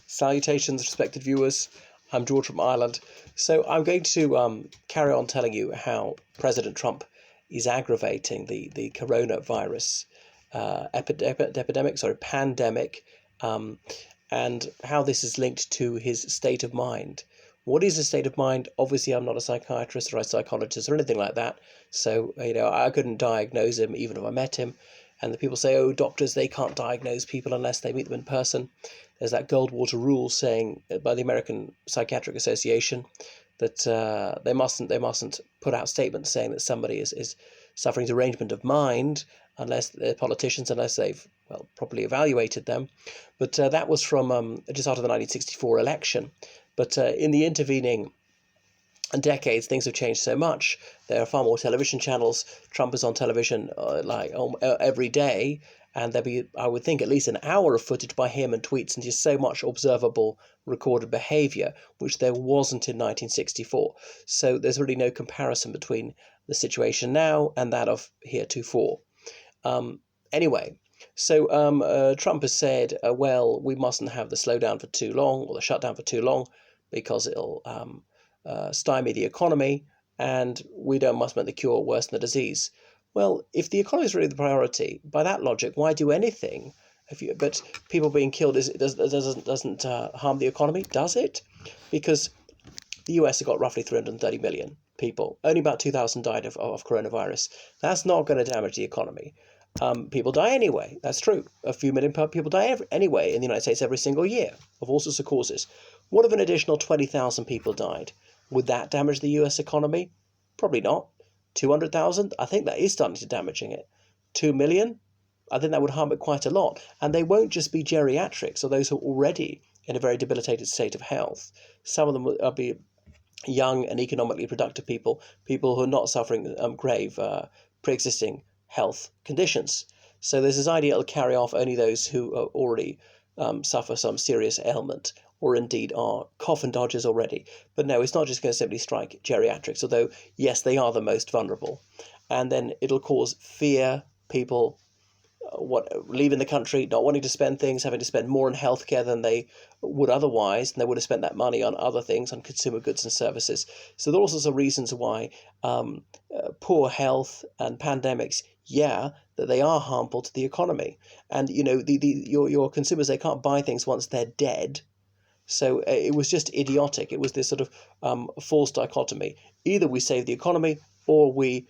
Salutations, respected viewers. I'm George from Ireland. So I'm going to carry on telling you how President Trump is aggravating the coronavirus pandemic, and how this is linked to his state of mind. What is his state of mind? Obviously, I'm not a psychiatrist or a psychologist or anything like that. So, I couldn't diagnose him even if I met him. And the people say, oh, doctors, they can't diagnose people unless they meet them in person. There's that Goldwater rule saying by the American Psychiatric Association that they mustn't put out statements saying that somebody is suffering derangement of mind unless they're politicians, unless they've properly evaluated them. But that was from just after the 1964 election. But in the intervening decades, things have changed so much. There are far more television channels. Trump is on television every day, and there'll be, I would think, at least an hour of footage by him and tweets, and just so much observable recorded behavior, which there wasn't in 1964. So there's really no comparison between the situation now and that of heretofore. Anyway, so Trump has said, we mustn't have the slowdown for too long, or the shutdown for too long, because it'll stymie the economy, and we must make the cure worse than the disease. Well, if the economy is really the priority, by that logic, why do anything? But people being killed doesn't harm the economy, does it? Because the US has got roughly 330 million people. Only about 2,000 died of coronavirus. That's not going to damage the economy. People die anyway. That's true. A few million people die anyway in the United States every single year of all sorts of causes. What if an additional 20,000 people died? Would that damage the US economy? Probably not. 200,000? I think that is starting to damaging it. 2 million? I think that would harm it quite a lot. And they won't just be geriatrics or those who are already in a very debilitated state of health. Some of them will be young and economically productive people who are not suffering grave pre-existing health conditions. So there's this idea it'll carry off only those who already suffer some serious ailment, or indeed are coffin dodgers already. But no, it's not just going to simply strike geriatrics, although, yes, they are the most vulnerable. And then it'll cause fear, people leaving the country, not wanting to spend things, having to spend more on healthcare than they would otherwise, and they would have spent that money on other things, on consumer goods and services. So there are all sorts of reasons why poor health and pandemics, that they are harmful to the economy. And, your consumers, they can't buy things once they're dead. So it was just idiotic. It was this sort of false dichotomy. Either we save the economy or we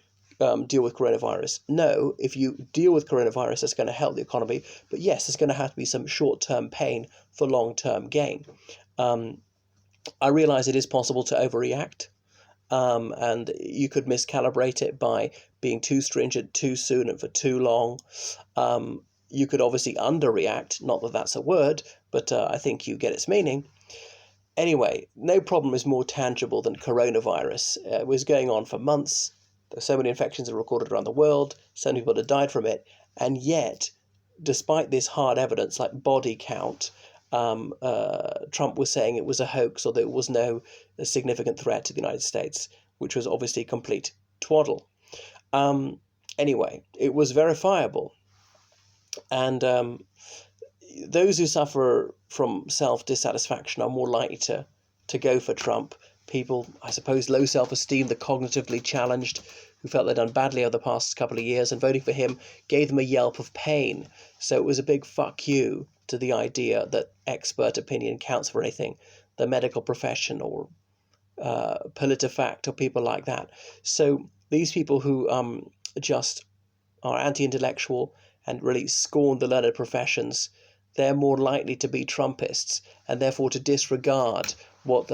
deal with coronavirus. No, if you deal with coronavirus, that's going to help the economy. But yes, there's going to have to be some short-term pain for long-term gain. I realize it is possible to overreact, and you could miscalibrate it by being too stringent too soon and for too long. You could obviously underreact, not that that's a word, but I think you get its meaning. Anyway, no problem is more tangible than coronavirus. It was going on for months. There were so many infections are recorded around the world. So many people had died from it. And yet, despite this hard evidence like body count, Trump was saying it was a hoax, or that it was no significant threat to the United States, which was obviously complete twaddle. Anyway, it was verifiable. And those who suffer from self-dissatisfaction are more likely to go for Trump. People, I suppose, low self-esteem, the cognitively challenged, who felt they'd done badly over the past couple of years, and voting for him gave them a yelp of pain. So it was a big fuck you to the idea that expert opinion counts for anything, the medical profession or PolitiFact or people like that. So these people who just are anti-intellectual and really scorn the learned professions, they're more likely to be Trumpists, and therefore to disregard what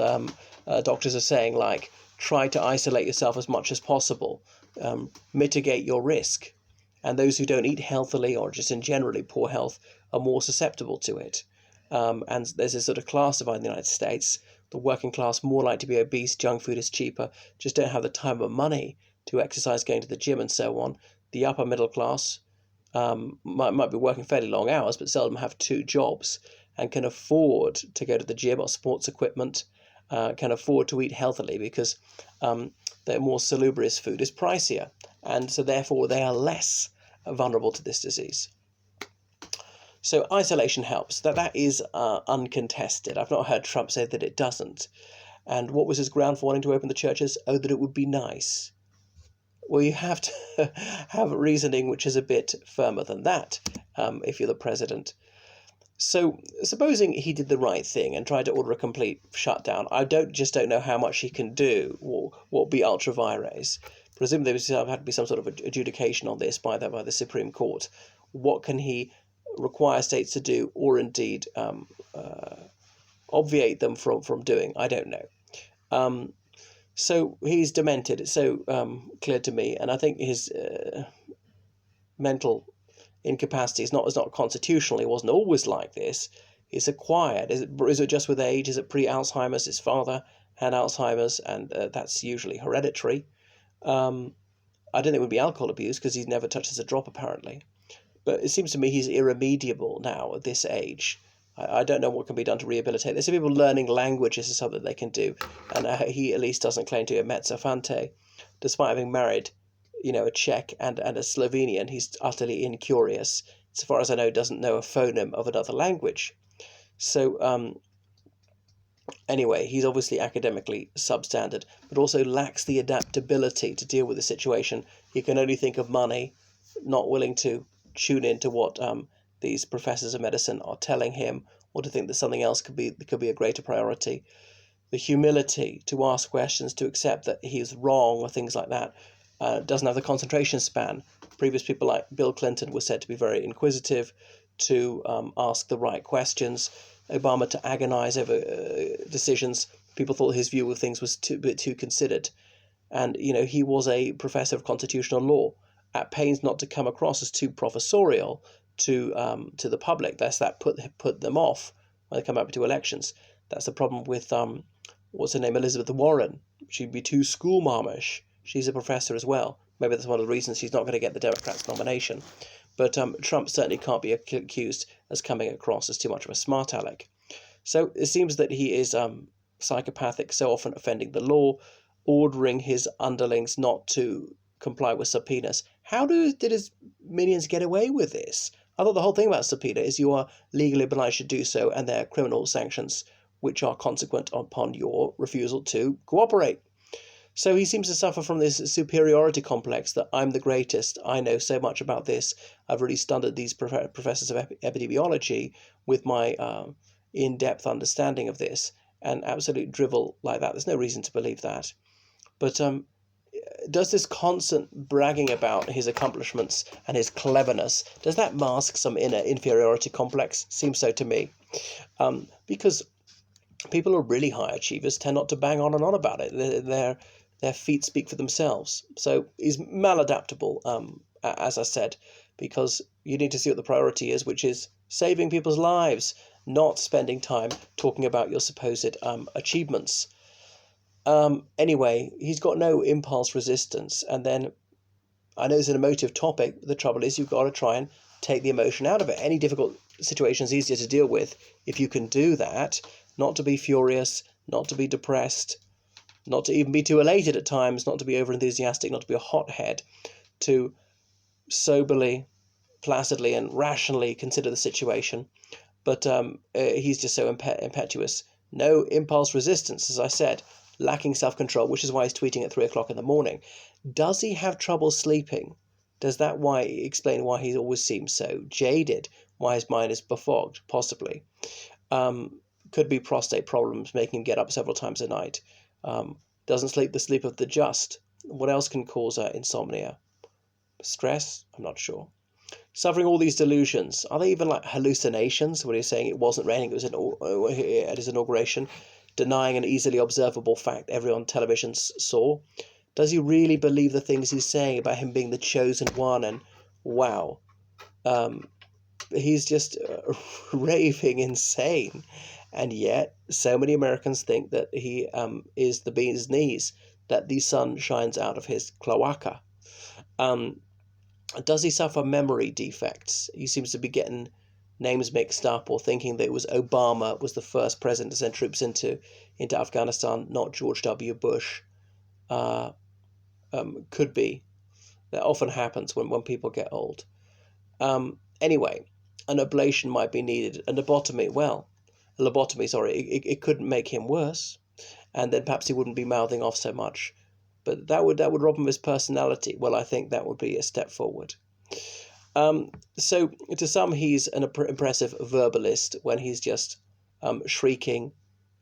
doctors are saying, like try to isolate yourself as much as possible, mitigate your risk. And those who don't eat healthily or just in generally poor health are more susceptible to it. And there's this sort of class divide in the United States. The working class more likely to be obese, junk food is cheaper, just don't have the time or money to exercise, going to the gym and so on. The upper middle class might be working fairly long hours, but seldom have two jobs, and can afford to go to the gym or sports equipment, can afford to eat healthily because their more salubrious food is pricier, and so therefore they are less vulnerable to this disease. So isolation helps. That is uncontested. I've not heard Trump say that it doesn't. And what was his ground for wanting to open the churches? Oh, that it would be nice. Well, you have to have reasoning which is a bit firmer than that if you're the president. So, supposing he did the right thing and tried to order a complete shutdown, I don't know how much he can do, or what would be ultra vires. Presumably, there would have to be some sort of adjudication on this by the Supreme Court. What can he require states to do, or indeed obviate them from doing? I don't know. So he's demented. It's so clear to me, and I think his mental incapacity is not constitutional. He wasn't always like this. It's acquired. Is it just with age? Is it pre-Alzheimer's? His father had Alzheimer's, and that's usually hereditary. I don't think it would be alcohol abuse because he never touches a drop apparently. But it seems to me he's irremediable now at this age. I don't know what can be done to rehabilitate. There's some people learning languages is something they can do, and he at least doesn't claim to be a mezzo fante, despite having married, a Czech and a Slovenian. He's utterly incurious. So far as I know, doesn't know a phoneme of another language. So anyway, he's obviously academically substandard, but also lacks the adaptability to deal with the situation. He can only think of money, not willing to tune into what these professors of medicine are telling him, or to think that something else could be a greater priority. The humility to ask questions, to accept that he's wrong, or things like that. Doesn't have the concentration span. Previous people like Bill Clinton were said to be very inquisitive, to ask the right questions. Obama to agonize over decisions. People thought his view of things was a bit too considered. And, he was a professor of constitutional law, at pains not to come across as too professorial to the public. That put them off when they come up to elections. That's the problem with, what's her name, Elizabeth Warren. She'd be too schoolmarmish. She's a professor as well. Maybe that's one of the reasons she's not going to get the Democrats' nomination. But Trump certainly can't be accused as coming across as too much of a smart aleck. So it seems that he is psychopathic, so often offending the law, ordering his underlings not to comply with subpoenas. How did his minions get away with this? I thought the whole thing about subpoena is you are legally obliged to do so, and there are criminal sanctions which are consequent upon your refusal to cooperate. So he seems to suffer from this superiority complex that I'm the greatest, I know so much about this, I've really studied these professors of epidemiology with my in-depth understanding of this, and absolute drivel like that. There's no reason to believe that. But does this constant bragging about his accomplishments and his cleverness, does that mask some inner inferiority complex? Seems so to me. Because people who are really high achievers tend not to bang on and on about it. Their feet speak for themselves. So he's maladaptable, as I said, because you need to see what the priority is, which is saving people's lives, not spending time talking about your supposed achievements. Anyway, he's got no impulse resistance. And then, I know it's an emotive topic, but the trouble is you've got to try and take the emotion out of it. Any difficult situation is easier to deal with if you can do that, not to be furious, not to be depressed, not to even be too elated at times, not to be over-enthusiastic, not to be a hothead, to soberly, placidly, and rationally consider the situation. But he's just so impetuous. No impulse resistance, as I said, lacking self-control, which is why he's tweeting at 3 o'clock in the morning. Does he have trouble sleeping? Does that explain why he always seems so jaded, why his mind is befogged, possibly? Could be prostate problems, making him get up several times a night. Doesn't sleep the sleep of the just. What else can cause insomnia? Stress? I'm not sure. Suffering all these delusions. Are they even like hallucinations? When he's saying it wasn't raining, it was at his inauguration, denying an easily observable fact everyone on television saw. Does he really believe the things he's saying about him being the chosen one? And wow, he's just raving insane. And yet, so many Americans think that he is the bee's knees, that the sun shines out of his cloaca. Does he suffer memory defects? He seems to be getting names mixed up, or thinking that it was Obama was the first president to send troops into Afghanistan, not George W. Bush. Could be. That often happens when people get old. Anyway, an ablation might be needed, a lobotomy, sorry, it couldn't make him worse, and then perhaps he wouldn't be mouthing off so much. But that would rob him of his personality. Well, I think that would be a step forward. So to some, he's an impressive verbalist when he's just shrieking,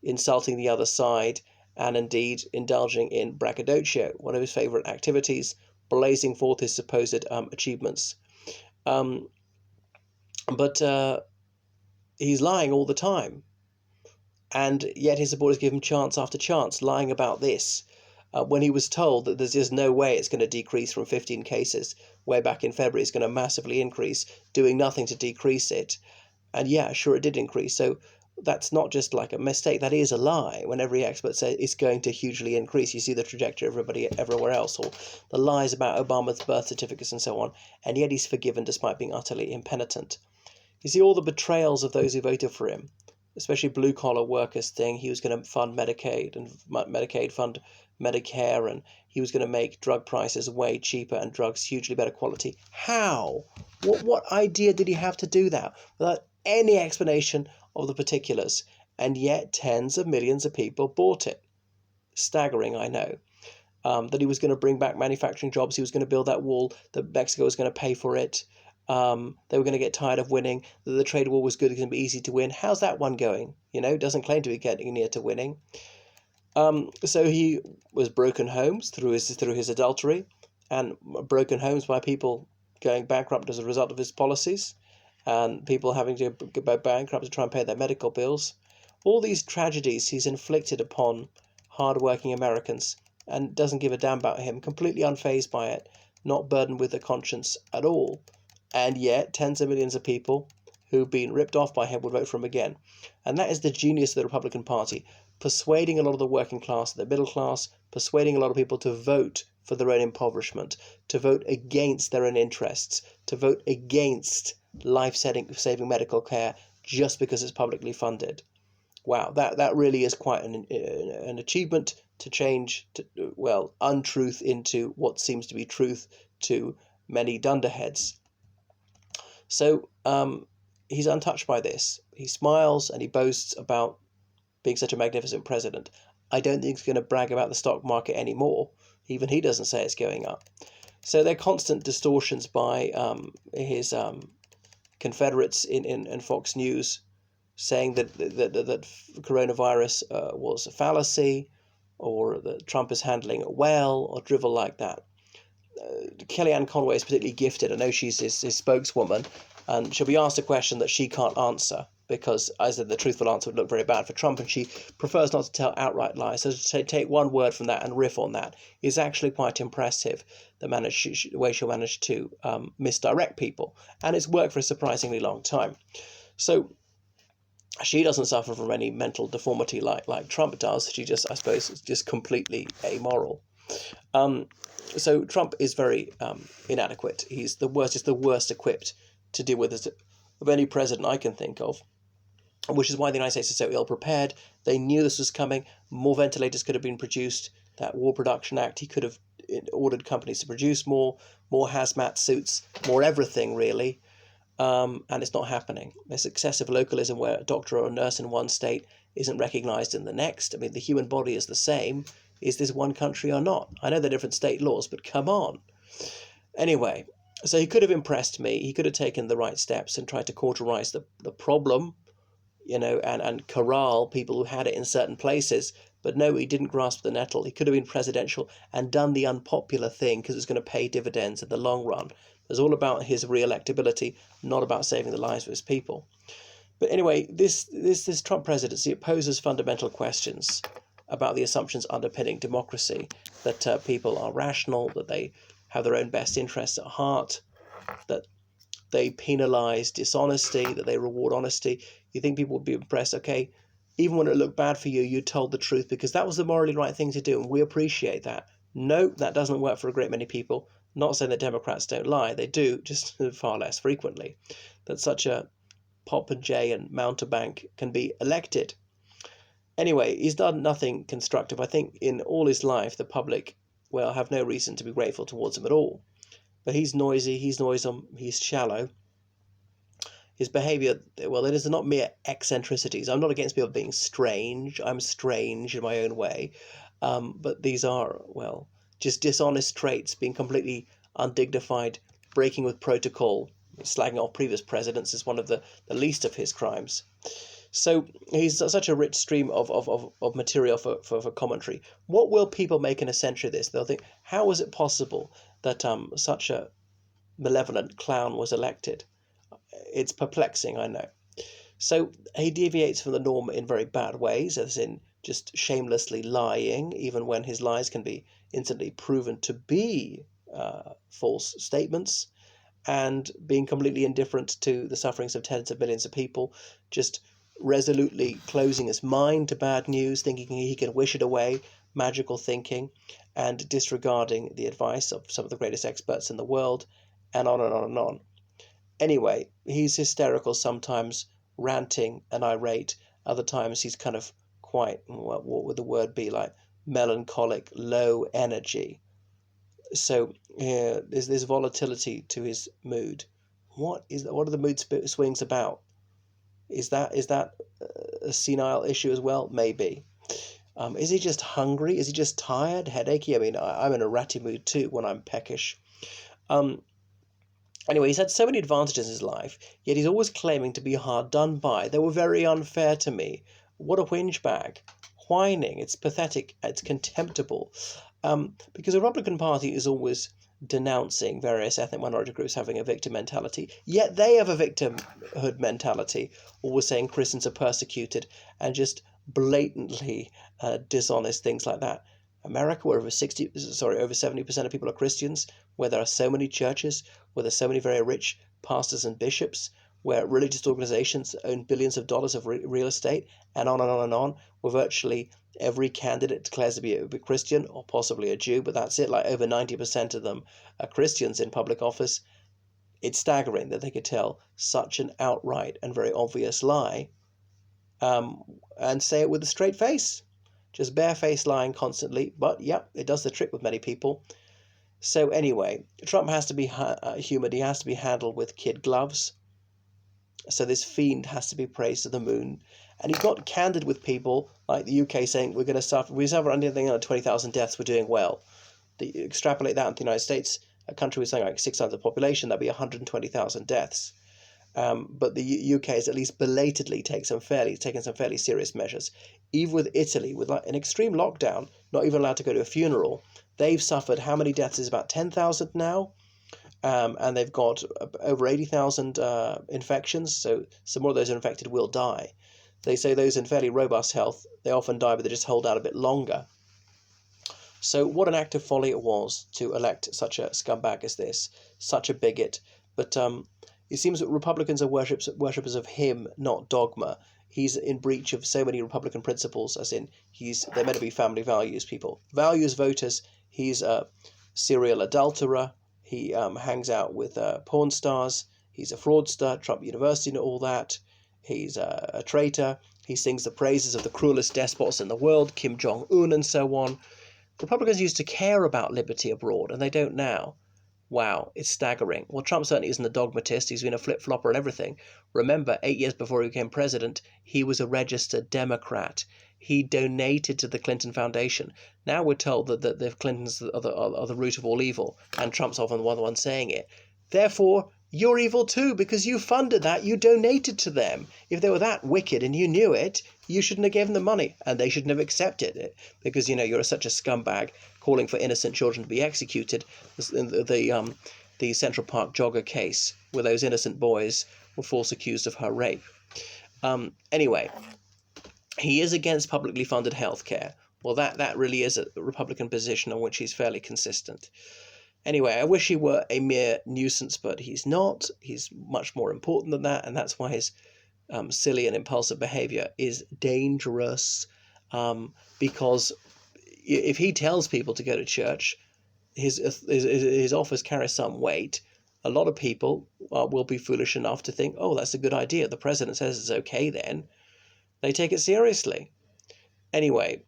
insulting the other side, and indeed indulging in braggadocio, one of his favourite activities, blazing forth his supposed achievements. Um, but he's lying all the time, and yet his supporters give him chance after chance lying about this. When he was told that there's just no way it's going to decrease from 15 cases way back in February, it's going to massively increase, doing nothing to decrease it. And yeah, sure, it did increase. So that's not just like a mistake, that is a lie. When every expert says it's going to hugely increase, you see the trajectory of everybody everywhere else, or the lies about Obama's birth certificates and so on, and yet he's forgiven despite being utterly impenitent. You see all the betrayals of those who voted for him, especially blue-collar workers thing. He was going to fund Medicaid and Medicaid fund Medicare, and he was going to make drug prices way cheaper and drugs hugely better quality. How? What idea did he have to do that without any explanation of the particulars? And yet tens of millions of people bought it. Staggering, I know. That he was going to bring back manufacturing jobs, he was going to build that wall, that Mexico was going to pay for it. They were going to get tired of winning, that the trade war was good, it's going to be easy to win. How's that one going? Doesn't claim to be getting near to winning. So he was broken homes through his adultery, and broken homes by people going bankrupt as a result of his policies, and people having to go bankrupt to try and pay their medical bills. All these tragedies he's inflicted upon hard-working Americans, and doesn't give a damn about him, completely unfazed by it, not burdened with a conscience at all. And yet tens of millions of people who've been ripped off by him would vote for him again. And that is the genius of the Republican Party, persuading a lot of the working class, the middle class, persuading a lot of people to vote for their own impoverishment, to vote against their own interests, to vote against life-saving medical care just because it's publicly funded. Wow, that really is quite an achievement to change, untruth into what seems to be truth to many dunderheads. So he's untouched by this. He smiles and he boasts about being such a magnificent president. I don't think he's going to brag about the stock market anymore. Even he doesn't say it's going up. So they're constant distortions by his confederates in Fox News, saying that coronavirus was a fallacy, or that Trump is handling it well, or drivel like that. Kellyanne Conway is particularly gifted. I know she's his spokeswoman, and she'll be asked a question that she can't answer because, as I said, the truthful answer would look very bad for Trump, and she prefers not to tell outright lies. So to take one word from that and riff on that is actually quite impressive, the way she'll manage to misdirect people, and it's worked for a surprisingly long time. So she doesn't suffer from any mental deformity like Trump does. She just, I suppose, is just completely amoral. So Trump is very inadequate. He's the worst equipped to deal with it of any president I can think of, which is why the United States is so ill prepared. They knew this was coming. More ventilators could have been produced. That War Production Act, he could have ordered companies to produce more hazmat suits, more everything really. And it's not happening. There's excessive localism where a doctor or a nurse in one state isn't recognized in the next. I mean, the human body is the same. Is this one country or not? I know they're different state laws, but come on. Anyway, so he could have impressed me. He could have taken the right steps and tried to cauterize the problem, and corral people who had it in certain places. But no, he didn't grasp the nettle. He could have been presidential and done the unpopular thing because it's going to pay dividends in the long run. It's all about his re-electability, not about saving the lives of his people. But anyway, this Trump presidency, it poses fundamental questions about the assumptions underpinning democracy, that people are rational, that they have their own best interests at heart, that they penalize dishonesty, that they reward honesty. You think people would be impressed, okay, even when it looked bad for you, you told the truth because that was the morally right thing to do, and we appreciate that. No, that doesn't work for a great many people. Not saying that Democrats don't lie, they do, just far less frequently. That such a Popeye and mountebank can be elected. Anyway, he's done nothing constructive. I think in all his life, the public, have no reason to be grateful towards him at all. But he's noisy, he's noisome, he's shallow. his behavior, well, it is not mere eccentricities. I'm not against people being strange. I'm strange in my own way. But these are, well, just dishonest traits, being completely undignified, breaking with protocol, slagging off previous presidents is one of the least of his crimes. So he's such a rich stream of material for commentary. What will people make in a century of this? They'll think, how is it possible that such a malevolent clown was elected? It's perplexing, I know. So he deviates from the norm in very bad ways, as in just shamelessly lying, even when his lies can be instantly proven to be false statements, and being completely indifferent to the sufferings of tens of millions of people, just resolutely closing his mind to bad news, thinking he can wish it away, magical thinking, and disregarding the advice of some of the greatest experts in the world, and on and on and on. Anyway, he's hysterical sometimes, ranting and irate. Other times he's kind of quite, what would the word be, like melancholic, low energy. So there's this volatility to his mood. What are the mood swings about? Is that a senile issue as well? Maybe. Is he just hungry? Is he just tired, headachy? I mean, I'm in a ratty mood too when I'm peckish. Anyway, he's had so many advantages in his life, yet he's always claiming to be hard done by. They were very unfair to me. What a whinge bag. Whining. It's pathetic. It's contemptible. Because the Republican Party is always denouncing various ethnic minority groups having a victim mentality, yet they have a victimhood mentality, always saying Christians are persecuted, and just blatantly dishonest things like that. America, where over 70% of people are Christians, where there are so many churches, where there's so many very rich pastors and bishops, where religious organizations own billions of dollars of real estate, and on and on and on, where virtually every candidate declares to be a Christian or possibly a Jew, but that's it, like over 90% of them are Christians in public office. It's staggering that they could tell such an outright and very obvious lie and say it with a straight face. Just barefaced lying constantly, but yep, it does the trick with many people. So anyway, Trump has to be humoured. He has to be handled with kid gloves. So this fiend has to be praised to the moon. And he's not candid with people like the UK saying we suffer anything under 20,000 deaths, we're doing well. Extrapolate that into the United States, a country with something like 6 times the population, that'd be 120,000 deaths. But the UK has at least belatedly taken some fairly serious measures. Even with Italy, with like an extreme lockdown, not even allowed to go to a funeral, they've suffered how many deaths? Is about 10,000 now, and they've got over 80,000 infections. So some more of those infected will die. They say those in fairly robust health, they often die, but they just hold out a bit longer. So what an act of folly it was to elect such a scumbag as this, such a bigot. But it seems that Republicans are worshippers of him, not dogma. He's in breach of so many Republican principles, as in they're meant to be family values people. Values voters. He's a serial adulterer. He hangs out with porn stars. He's a fraudster, Trump University and all that. He's a traitor. He sings the praises of the cruelest despots in the world, Kim Jong-un and so on. Republicans used to care about liberty abroad, and they don't now. Wow, it's staggering. Well, Trump certainly isn't a dogmatist. He's been a flip-flopper and everything. Remember, 8 years before he became president, he was a registered Democrat. He donated to the Clinton Foundation. Now we're told that the Clintons are the root of all evil, and Trump's often the one saying it. Therefore, you're evil too, because you funded that. You donated to them. If they were that wicked and you knew it, you shouldn't have given them money, and they shouldn't have accepted it, because, you're such a scumbag calling for innocent children to be executed. The Central Park jogger case, where those innocent boys were false accused of her rape. Anyway, he is against publicly funded healthcare. Well, that really is a Republican position on which he's fairly consistent. Anyway, I wish he were a mere nuisance, but he's not. He's much more important than that, and that's why his silly and impulsive behavior is dangerous, because if he tells people to go to church, his offers carry some weight. A lot of people will be foolish enough to think, oh, that's a good idea. The president says it's okay then. They take it seriously. Anyway,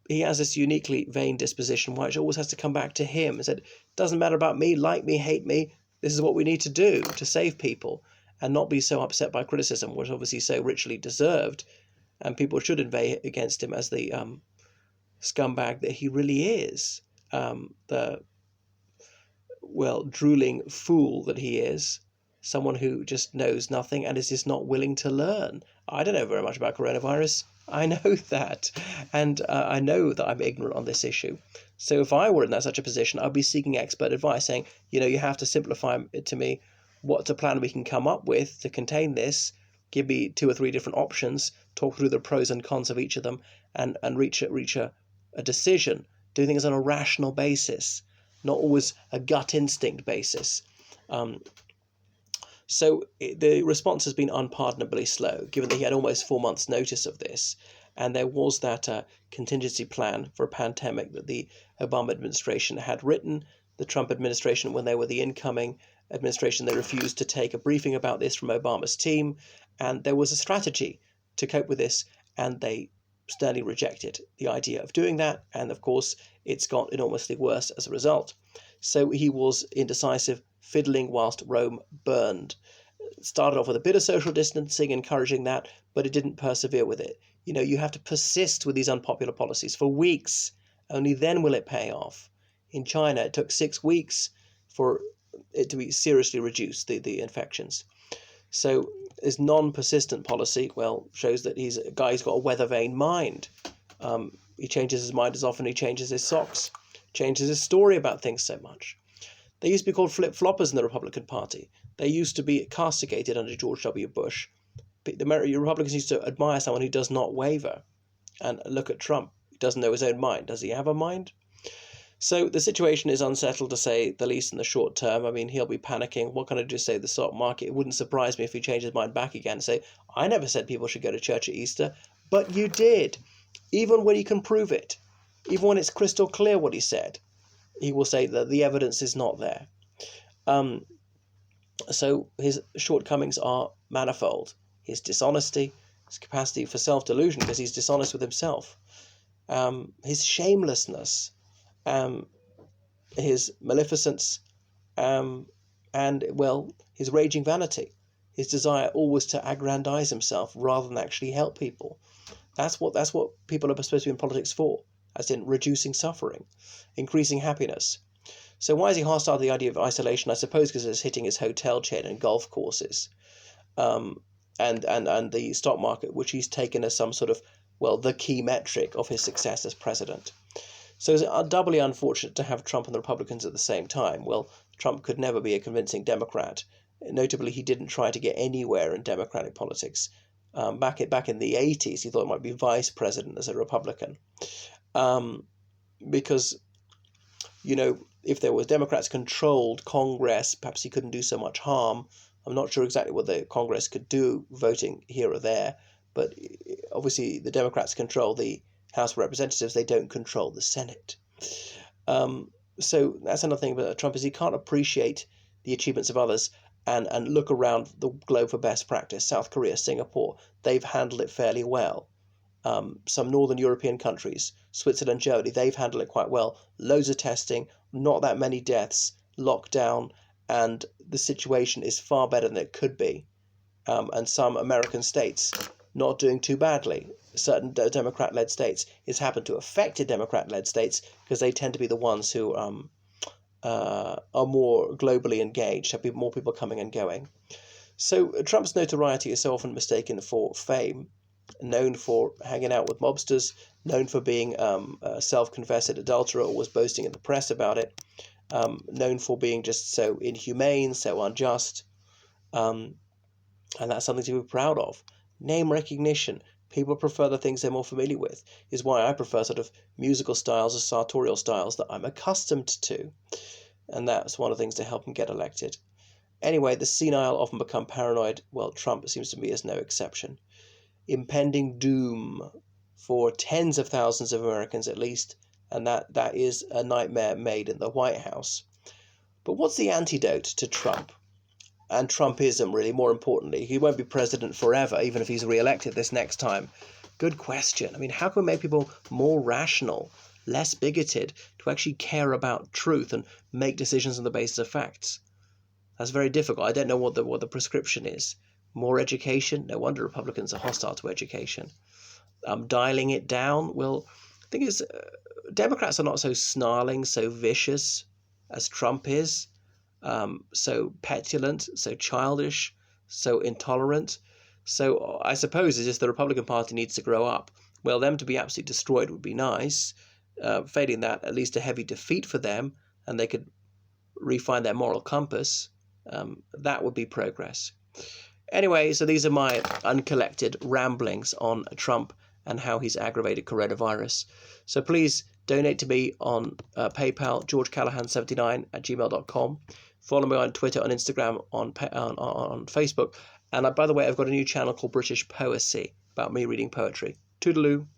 he has this uniquely vain disposition, which always has to come back to him. He said, doesn't matter about me, like me, hate me. This is what we need to do to save people. and not be so upset by criticism, which obviously so richly deserved, and people should inveigh against him as the scumbag that he really is, the drooling fool that he is, someone who just knows nothing and is just not willing to learn. I don't know very much about coronavirus. I know that. And I know that I'm ignorant on this issue. So if I were in such a position, I'd be seeking expert advice, saying, you have to simplify it to me. What's a plan we can come up with to contain this? Give me 2 or 3 different options, talk through the pros and cons of each of them, and reach a decision. Do things on a rational basis, not always a gut instinct basis. So the response has been unpardonably slow, given that he had almost 4 months' notice of this. And there was that contingency plan for a pandemic that the Obama administration had written. The Trump administration, when they were the incoming administration, they refused to take a briefing about this from Obama's team. And there was a strategy to cope with this, and they sternly rejected the idea of doing that. And of course, it's got enormously worse as a result. So he was indecisive, fiddling whilst Rome burned. Started off with a bit of social distancing, encouraging that, but it didn't persevere with it. You have to persist with these unpopular policies for weeks. Only then will it pay off. In China, it took 6 weeks for it to be seriously reduced, the infections. So his non-persistent policy, shows that he's a guy who's got a weather vane mind. He changes his mind as often as he changes his socks, changes his story about things so much. They used to be called flip-floppers in the Republican Party. They used to be castigated under George W. Bush. The Republicans used to admire someone who does not waver. And look at Trump. He doesn't know his own mind. Does he have a mind? So the situation is unsettled, to say the least, in the short term. I mean, he'll be panicking. What can I do to save the stock market? It wouldn't surprise me if he changed his mind back again and say, I never said people should go to church at Easter. But you did. Even when you can prove it. Even when it's crystal clear what he said. He will say that the evidence is not there. So his shortcomings are manifold. His dishonesty, his capacity for self-delusion, because he's dishonest with himself, his shamelessness, his maleficence, and, his raging vanity, his desire always to aggrandize himself rather than actually help people. That's what people are supposed to be in politics for, as in reducing suffering, increasing happiness. So why is he hostile to the idea of isolation? I suppose because it's hitting his hotel chain and golf courses, and the stock market, which he's taken as some sort of, the key metric of his success as president. So it's doubly unfortunate to have Trump and the Republicans at the same time. Trump could never be a convincing Democrat. Notably, he didn't try to get anywhere in Democratic politics. Back in the 80s, he thought he might be vice president as a Republican. Because, if there was Democrats controlled Congress, perhaps he couldn't do so much harm. I'm not sure exactly what the Congress could do, voting here or there, but obviously the Democrats control the House of Representatives. They don't control the Senate. So that's another thing about Trump, is he can't appreciate the achievements of others and look around the globe for best practice. South Korea, Singapore, they've handled it fairly well. Some northern European countries, Switzerland, Germany, they've handled it quite well. Loads of testing, not that many deaths, lockdown, and the situation is far better than it could be. And some American states not doing too badly. Certain Democrat-led states. It's happened to affected Democrat-led states because they tend to be the ones who are more globally engaged, have more people coming and going. So Trump's notoriety is so often mistaken for fame, known for hanging out with mobsters, known for being a self-confessed adulterer, always boasting in the press about it, known for being just so inhumane, so unjust, and that's something to be proud of. Name recognition. People prefer the things they're more familiar with, is why I prefer sort of musical styles or sartorial styles that I'm accustomed to. And that's one of the things to help him get elected. Anyway, the senile often become paranoid. Trump seems to me is no exception. Impending doom for tens of thousands of Americans at least, and that is a nightmare made in the White House. But what's the antidote to Trump? And Trumpism, really, more importantly. He won't be president forever, even if he's re-elected this next time. Good question. I mean, how can we make people more rational, less bigoted, to actually care about truth and make decisions on the basis of facts? That's very difficult. I don't know what the prescription is. More education? No wonder Republicans are hostile to education. Dialing it down? Well, the thing is, Democrats are not so snarling, so vicious as Trump is, so petulant, so childish, so intolerant. So I suppose it's just the Republican Party needs to grow up. Well, them to be absolutely destroyed would be nice. Failing that, at least a heavy defeat for them, and they could refine their moral compass. That would be progress. Anyway, so these are my uncollected ramblings on Trump and how he's aggravated coronavirus. So please donate to me on PayPal, georgecallahan79@gmail.com. Follow me on Twitter, on Instagram, on Facebook. And by the way, I've got a new channel called British Poesy about me reading poetry. Toodaloo.